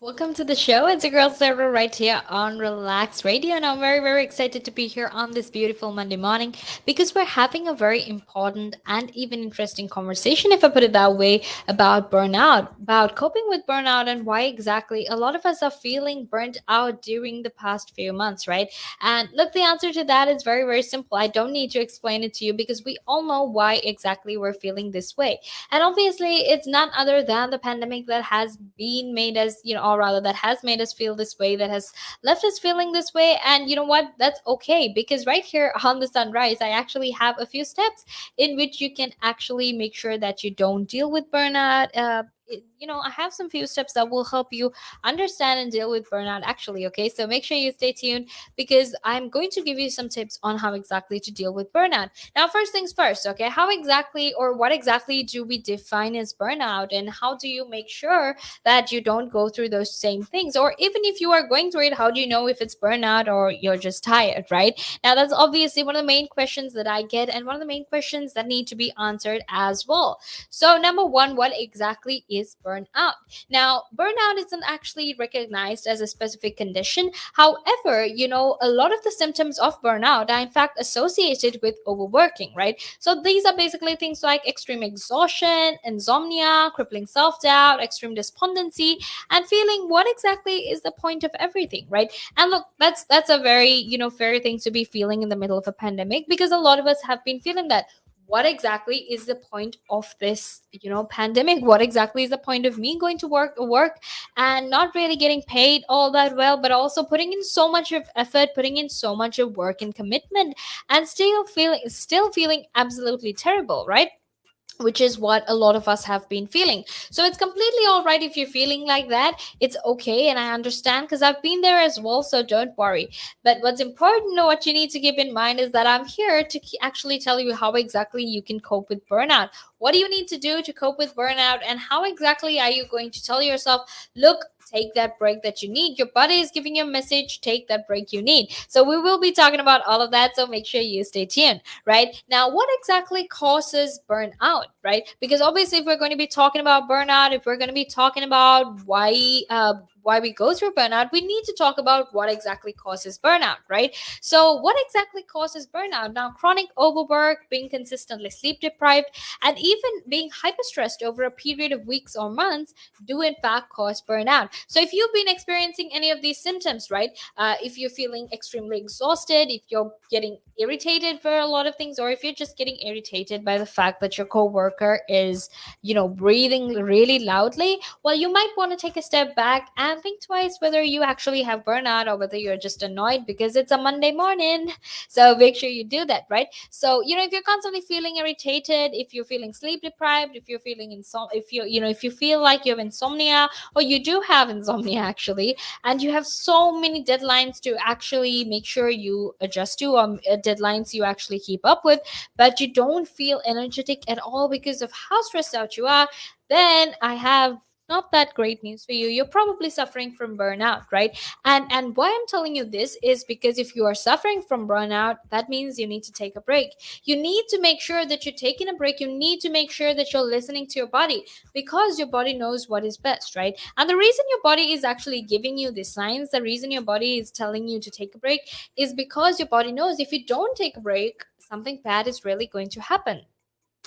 Welcome to the show. It's your girl Sarah right here on Relax Radio, and I'm very excited to be here on this beautiful Monday morning because we're having a very important and even interesting conversation, if I put it that way, about burnout, about coping with burnout, and why exactly a lot of us are feeling burnt out during the past few months, right? And look, the answer to that is very simple. I don't need to explain it to you because we all know why exactly we're feeling this way. And obviously, it's none other than the pandemic that has been made us, or rather, that has made us feel this way, that has left us feeling this way. And you know what? That's okay because right here on the sunrise, I actually have a few steps in which you can actually make sure that you don't deal with burnout. I have some few steps that will help you understand and deal with burnout actually. Okay, so make sure you stay tuned because I'm going to give you some tips on how exactly to deal with burnout. Now, first things first, okay, how exactly or what exactly do we define as burnout, and how do you make sure that you don't go through those same things? Or even if you are going through it, how do you know if it's burnout or you're just tired, right? Now, that's obviously one of the main questions that I get, and one of the main questions that need to be answered as well. So, number one, what exactly is burnout? Now, burnout isn't actually recognized as a specific condition. However, a lot of the symptoms of burnout are in fact associated with overworking, right? So these are basically things like extreme exhaustion, insomnia, crippling self doubt, extreme despondency, and feeling what exactly is the point of everything, right? And look, that's a very fair thing to be feeling in the middle of a pandemic because a lot of us have been feeling that. What exactly is the point of this pandemic? What exactly is the point of me going to work and not really getting paid all that well, but also putting in so much of effort, putting in so much of work and commitment, and still feeling absolutely terrible, right? Which is what a lot of us have been feeling. So it's completely all right if you're feeling like that. It's okay, and I understand because I've been there as well, so don't worry. But what's important and what you need to keep in mind is that I'm here to actually tell you how exactly you can cope with burnout. What do you need to do to cope with burnout, and how exactly are you going to tell yourself, look, take that break that you need? Your body is giving you a message, take that break you need. So we will be talking about all of that, so make sure you stay tuned. Right now, what exactly causes burnout, right? Because obviously, if we're going to be talking about burnout, if we're going to be talking about why we go through burnout, we need to talk about what exactly causes burnout, right? So what exactly causes burnout? Now, chronic overwork, being consistently sleep deprived, and even being hyper stressed over a period of weeks or months do in fact cause burnout. So if you've been experiencing any of these symptoms, right, if you're feeling extremely exhausted, if you're getting irritated for a lot of things, or if you're just getting irritated by the fact that your coworker is, breathing really loudly, well, you might want to take a step back and think twice whether you actually have burnout or whether you're just annoyed because it's a Monday morning. So make sure you do that, right? So, if you're constantly feeling irritated, if you're feeling sleep deprived, if you're feeling if you feel like you have insomnia, or you do have insomnia actually, and you have so many deadlines to actually make sure you adjust to, deadlines you actually keep up with, but you don't feel energetic at all because of how stressed out you are, then I have not that great news for you. You're probably suffering from burnout, right? And why I'm telling you this is because if you are suffering from burnout, that means you need to take a break. You need to make sure that you're taking a break. You need to make sure that you're listening to your body, because your body knows what is best, right? And the reason your body is actually giving you the signs, the reason your body is telling you to take a break, is because your body knows if you don't take a break, something bad is really going to happen.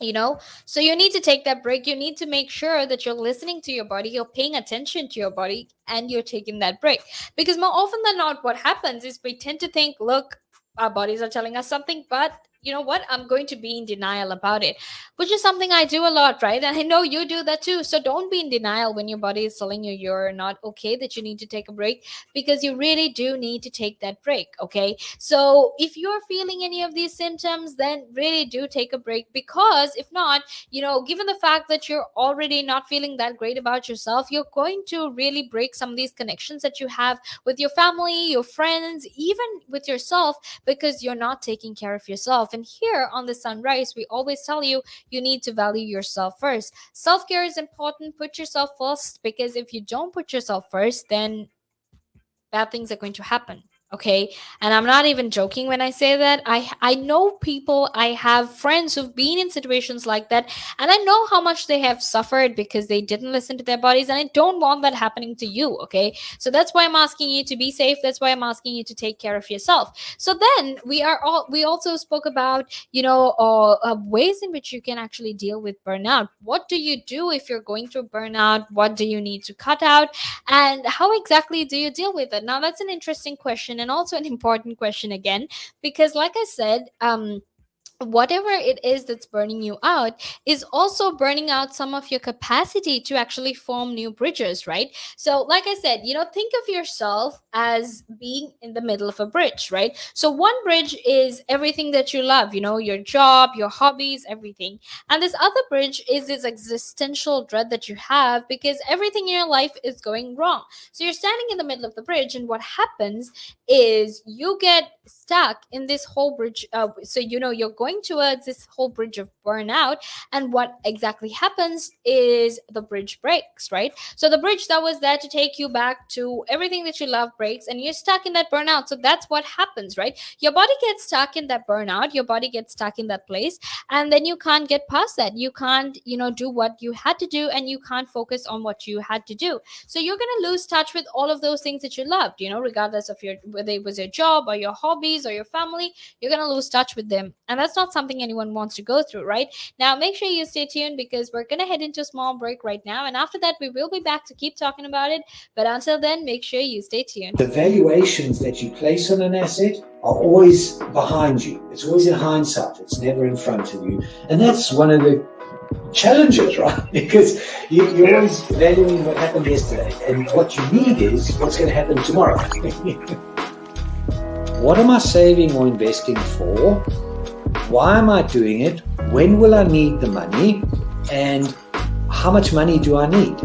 you know so you need to take that break. You need to make sure that you're listening to your body, you're paying attention to your body, and you're taking that break. Because more often than not, what happens is we tend to think, look, our bodies are telling us something, but you know what, I'm going to be in denial about it, which is something I do a lot, right? And I know you do that too. So don't be in denial when your body is telling you you're not okay, that you need to take a break, because you really do need to take that break. Okay, so if you're feeling any of these symptoms, then really do take a break, because if not, given the fact that you're already not feeling that great about yourself, you're going to really break some of these connections that you have with your family, your friends, even with yourself, because you're not taking care of yourself. And here on the sunrise, we always tell you, you need to value yourself first. Self-care is important. Put yourself first, because if you don't put yourself first, then bad things are going to happen. Okay, and I'm not even joking when I say that. I know people, I have friends who've been in situations like that, and I know how much they have suffered because they didn't listen to their bodies, and I don't want that happening to you. Okay, so that's why I'm asking you to be safe. That's why I'm asking you to take care of yourself. So then we also spoke about, ways in which you can actually deal with burnout. What do you do if you're going through burnout? What do you need to cut out, and how exactly do you deal with it? Now, that's an interesting question and also an important question again, because, like I said, whatever it is that's burning you out is also burning out some of your capacity to actually form new bridges, right? So, like I said, think of yourself as being in the middle of a bridge, right? So one bridge is everything that you love, your job, your hobbies, everything. And this other bridge is this existential dread that you have because everything in your life is going wrong. So you're standing in the middle of the bridge, and what happens is you get stuck in this whole bridge. So you're going towards this whole bridge of burnout, and what exactly happens is the bridge breaks, right? So the bridge that was there to take you back to everything that you love breaks, and you're stuck in that burnout. So that's what happens, right? Your body gets stuck in that burnout, your body gets stuck in that place, and then you can't get past that. You can't do what you had to do, and you can't focus on what you had to do. So you're going to lose touch with all of those things that you loved, regardless of whether it was your job or your hobbies or your family. You're going to lose touch with them, and that's not something anyone wants to go through, right? Now, make sure you stay tuned because we're going to head into a small break right now, and after that we will be back to keep talking about it. But until then, make sure you stay tuned. The valuations that you place on an asset are always behind you. It's always in hindsight. It's never in front of you. And that's one of the challenges, right? Because you're always valuing what happened yesterday, and what you need is what's going to happen tomorrow. What am I saving or investing for? Why am I doing it? When will I need the money? And how much money do I need?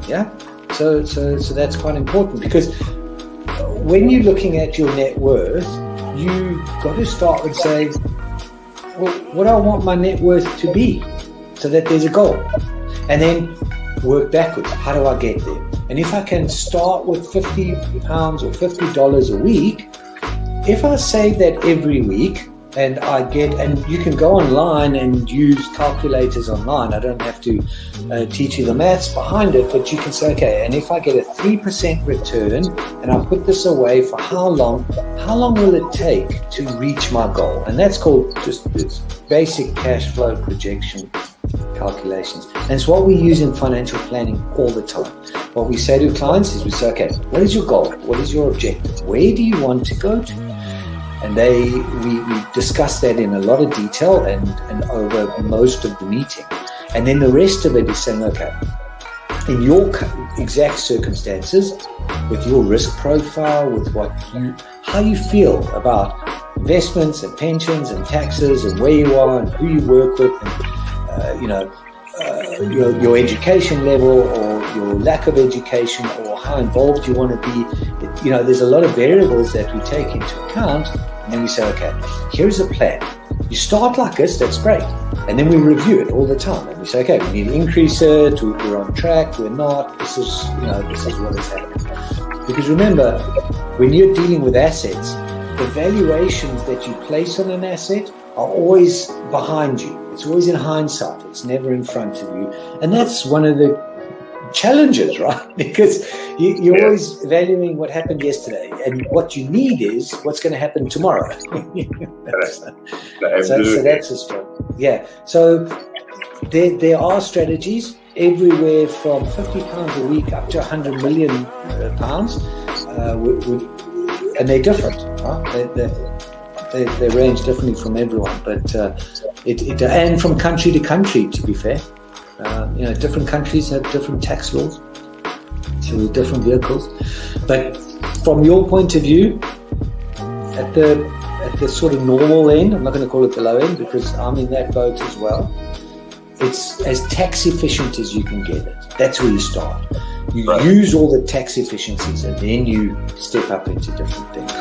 Yeah. So that's quite important, because when you're looking at your net worth, you've got to start with saying, well, what do I want my net worth to be? So that there's a goal. And then work backwards. How do I get there? And if I can start with £50 or $50 a week, if I save that every week, and you can go online and use calculators online. I don't have to teach you the maths behind it, but you can say, okay, and if I get a 3% return and I put this away for how long will it take to reach my goal? And that's called just this basic cash flow projection calculations. And it's what we use in financial planning all the time. What we say to clients is we say, okay, what is your goal? What is your objective? Where do you want to go to? And we discuss that in a lot of detail and over most of the meeting. And then the rest of it is saying, okay, in your exact circumstances, with your risk profile, with how you feel about investments and pensions and taxes and where you are and who you work with, and your education level or your lack of education or how involved you want to be. There's a lot of variables that we take into account, and then we say, okay, here's a plan. You start like this, that's great. And then we review it all the time. And we say, okay, we need to increase it, we're on track, we're not, this is what is happening. Because remember, when you're dealing with assets, the valuations that you place on an asset are always behind you. It's always in hindsight. It's never in front of you. And that's one of the challenges, right? Because you're always valuing what happened yesterday, and what you need is what's going to happen tomorrow. So that's a struggle. Yeah. So there are strategies everywhere from £50 a week up to £100 million, and they're different. Right? They range differently from everyone, but and from country to country, to be fair. Different countries have different tax laws, so with different vehicles. But from your point of view, at the sort of normal end, I'm not going to call it the low end because I'm in that boat as well. It's as tax efficient as you can get it. That's where you start. You use all the tax efficiencies, and then you step up into different things.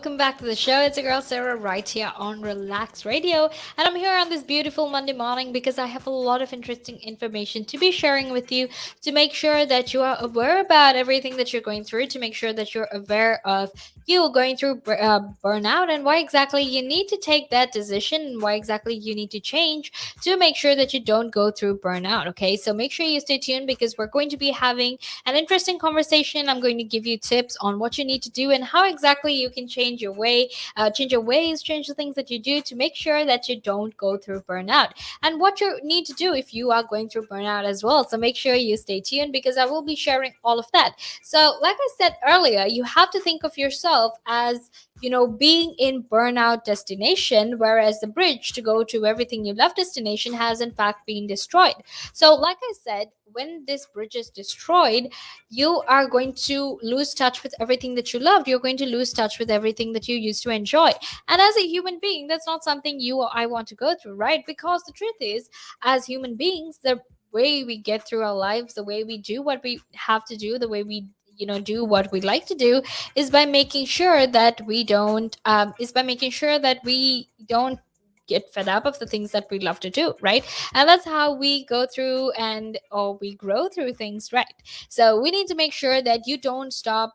welcome back to the show. It's your girl Sarah right here on Relax Radio, and I'm here on this beautiful Monday morning because I have a lot of interesting information to be sharing with you to make sure that you are aware about everything that you're going through, to make sure that you're aware of you going through burnout and why exactly you need to take that decision and why exactly you need to change to make sure that you don't go through burnout. Okay, so make sure you stay tuned because we're going to be having an interesting conversation. I'm going to give you tips on what you need to do and how exactly you can change your way, change your ways, change the things that you do to make sure that you don't go through burnout, and what you need to do if you are going through burnout as well. So make sure you stay tuned because I will be sharing all of that. So, like I said earlier, you have to think of yourself as being in burnout destination, whereas the bridge to go to everything you love destination has in fact been destroyed. So, like I said, when this bridge is destroyed, you are going to lose touch with everything that you loved. You're going to lose touch with everything that you used to enjoy. And as a human being, that's not something you or I want to go through, right? Because the truth is, as human beings, the way we get through our lives, the way we do what we have to do, the way we do what we like to do is by making sure that we don't get fed up of the things that we love to do, right? And that's how we go through and or we grow through things, right? So we need to make sure that you don't stop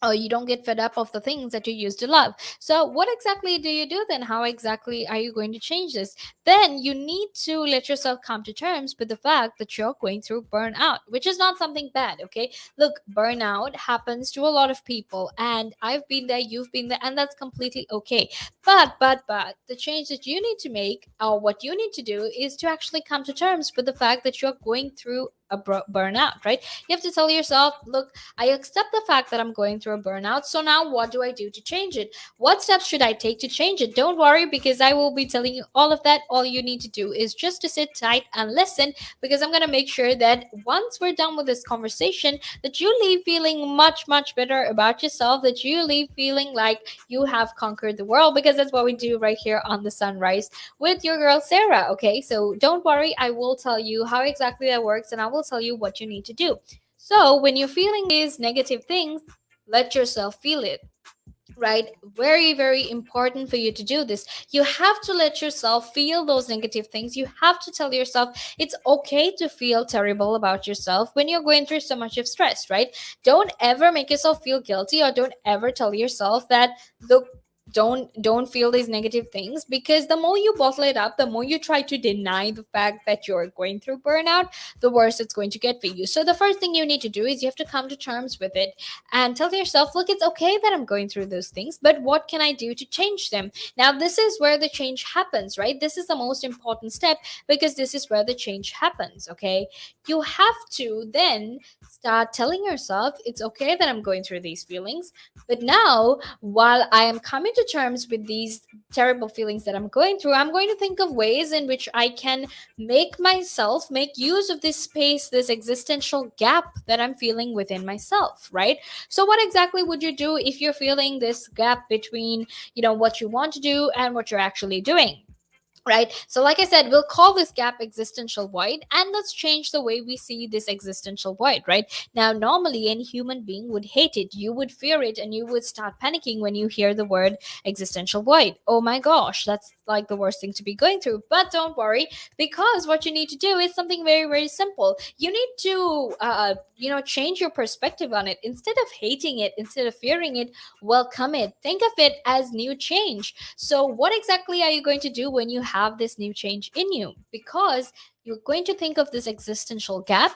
or you don't get fed up of the things that you used to love. So what exactly do you do then? How exactly are you going to change this? Then you need to let yourself come to terms with the fact that you're going through burnout, which is not something bad. Okay, look, burnout happens to a lot of people, and I've been there, you've been there, and that's completely okay. But the change that you need to make, or what you need to do, is to actually come to terms with the fact that you're going through a burnout, right? You have to tell yourself, look, I accept the fact that I'm going through a burnout. So now what do I do to change it? What steps should I take to change it? Don't worry, because I will be telling you all of that. All you need to do is just to sit tight and listen, because I'm going to make sure that once we're done with this conversation, that you leave feeling much, much better about yourself, that you leave feeling like you have conquered the world, because that's what we do right here on the Sunrise with your girl Sarah. Okay, so don't worry, I will tell you how exactly that works, and I will tell you what you need to do. So when you're feeling these negative things, let yourself feel it, right? Very, very important for you to do this. You have to let yourself feel those negative things. You have to tell yourself it's okay to feel terrible about yourself when you're going through so much of stress, right? Don't ever make yourself feel guilty, or don't ever tell yourself that, look, don't feel these negative things, because the more you bottle it up, the more you try to deny the fact that you're going through burnout, the worse it's going to get for you. So the first thing you need to do is you have to come to terms with it and tell yourself, look, it's okay that I'm going through those things, but what can I do to change them? Now, this is where the change happens, right? This is the most important step, because this is where the change happens. Okay, you have to then start telling yourself, it's okay that I'm going through these feelings, but now, while I am coming to terms with these terrible feelings that I'm going through, I'm going to think of ways in which I can make use of this space, this existential gap that I'm feeling within myself, right? So what exactly would you do if you're feeling this gap between, what you want to do and what you're actually doing? Right? So, like I said, we'll call this gap existential void, and let's change the way we see this existential void, right? Now, normally, any human being would hate it. You would fear it, and you would start panicking when you hear the word existential void. Oh my gosh, that's like the worst thing to be going through. But don't worry, because what you need to do is something very, very simple. You need to, change your perspective on it. Instead of hating it, instead of fearing it, welcome it. Think of it as new change. So, what exactly are you going to do when you have this new change in you? Because you're going to think of this existential gap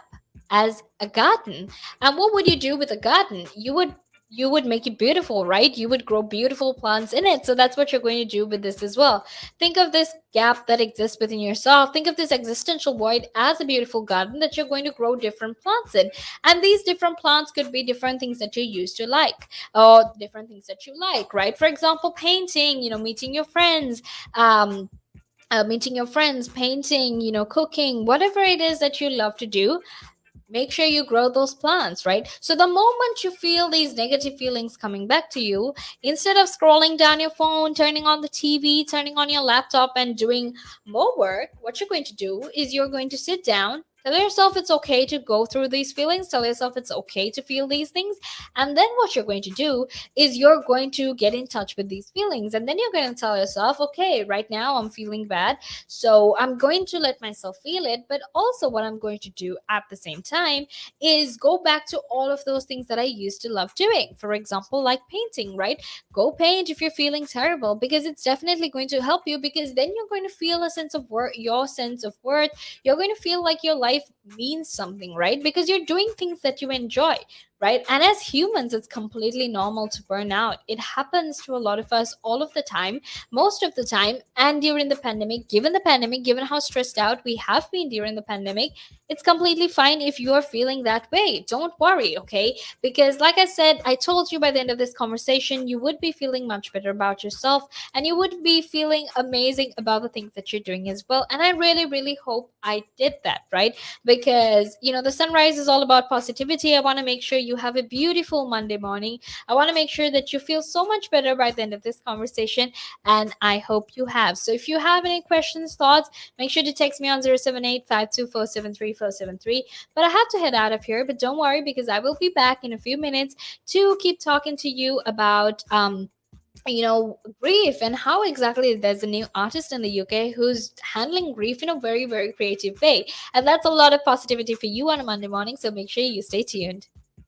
as a garden. And what would you do with a garden? You would make it beautiful, right? You would grow beautiful plants in it. So that's what you're going to do with this as well. Think of this gap that exists within yourself. Think of this existential void as a beautiful garden that you're going to grow different plants in. And these different plants could be different things that you used to like, or different things that you like, right? For example, painting, meeting your friends, painting, cooking, whatever it is that you love to do. Make sure you grow those plants, right? So the moment you feel these negative feelings coming back to you, instead of scrolling down your phone, turning on the TV, turning on your laptop, and doing more work, what you're going to do is you're going to sit down Tell yourself it's okay to go through these feelings. Tell yourself it's okay to feel these things. And then what you're going to do is you're going to get in touch with these feelings. And then you're going to tell yourself, okay, right now I'm feeling bad. So I'm going to let myself feel it. But also, what I'm going to do at the same time is go back to all of those things that I used to love doing. For example, like painting, right? Go paint if you're feeling terrible, because it's definitely going to help you, because then you're going to feel a sense of worth, your sense of worth. You're going to feel like your life means something, right? Because you're doing things that you enjoy, right? And as humans, it's completely normal to burn out. It happens to a lot of us all of the time, most of the time. And during the pandemic, given how stressed out we have been during the pandemic, it's completely fine if you're feeling that way. Don't worry, okay? Because, like I said, I told you by the end of this conversation, you would be feeling much better about yourself, and you would be feeling amazing about the things that you're doing as well. And I really, really hope I did that, right? Because, the sunrise is all about positivity. I want to make sure you have a beautiful Monday morning. I want to make sure that you feel so much better by the end of this conversation, and I hope you have. So if you have any questions, thoughts, make sure to text me on 078 But I have to head out of here. But don't worry, because I will be back in a few minutes to keep talking to you about grief, and how exactly there's a new artist in the UK who's handling grief in a very, very creative way. And that's a lot of positivity for you on a Monday morning. So make sure you stay tuned.